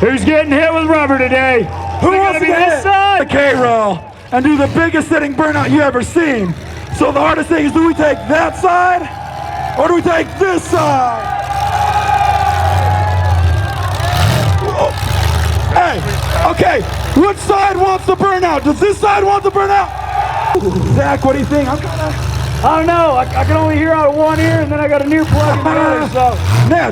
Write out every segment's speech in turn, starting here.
Who's getting hit with rubber today? Who wants to get this side? The K-roll and do the biggest sitting burnout you ever seen. So the hardest thing is, do we take that side or do we take this side? Whoa. Hey, okay, which side wants the burnout? Does this side want the burnout? Zach, what do you think? I don't know. I can only hear out of one ear, and then I got a new plug in the other, so. Now,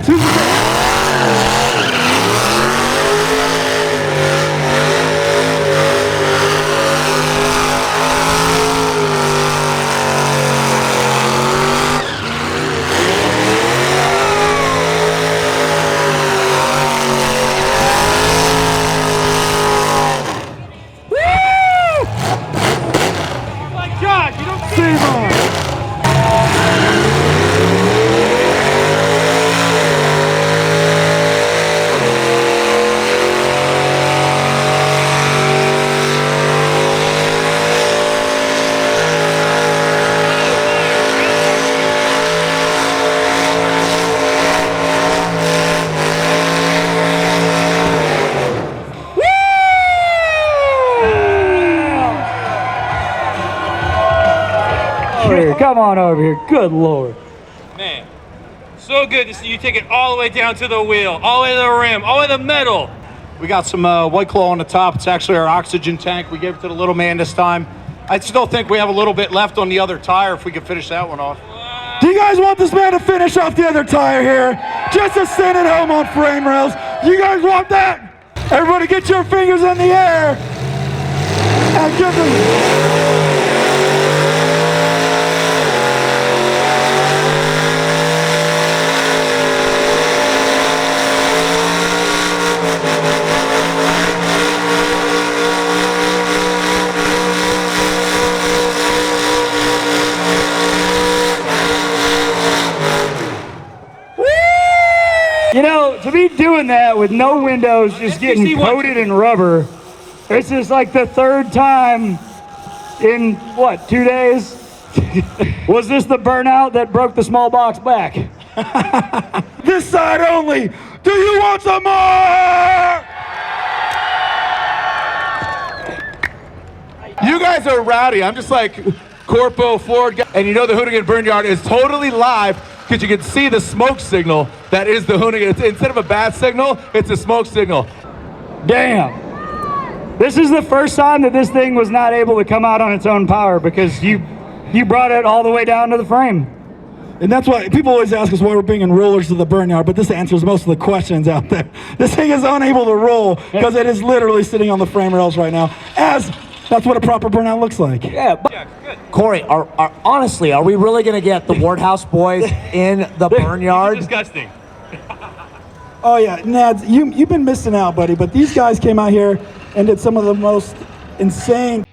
come on over here. Good Lord. Man, so good to see you take it all the way down to the wheel, all the way to the rim, all the way to the metal. We got some White Claw on the top. It's actually our oxygen tank. We gave it to the little man this time. I still think we have a little bit left on the other tire if we could finish that one off. do you guys want this man to finish off the other tire here? Just to send it home on frame rails. You guys want that? Everybody get your fingers in the air and give them. You know, to be doing that with no windows, just getting coated in rubber, this is like the third time in, what, 2 days? Was this the burnout that broke the small box back? This side only. Do you want some more? You guys are rowdy. I'm just like Corpo Ford guy. And you know the Hoonigan Burnyard is totally live because you can see the smoke signal that is the Hoonigan. Instead of a bat signal, it's a smoke signal. Damn. This is the first time that this thing was not able to come out on its own power because you brought it all the way down to the frame. And that's why people always ask us why we're bringing rollers to the burnyard, but this answers most of the questions out there. This thing is unable to roll because it is literally sitting on the frame rails right now, as that's what a proper burnout looks like. Yeah, but Corey, honestly, are we really going to get the Wardhouse boys in the Burnyard? Disgusting. Oh yeah, Nads, you've been missing out, buddy, but these guys came out here and did some of the most insane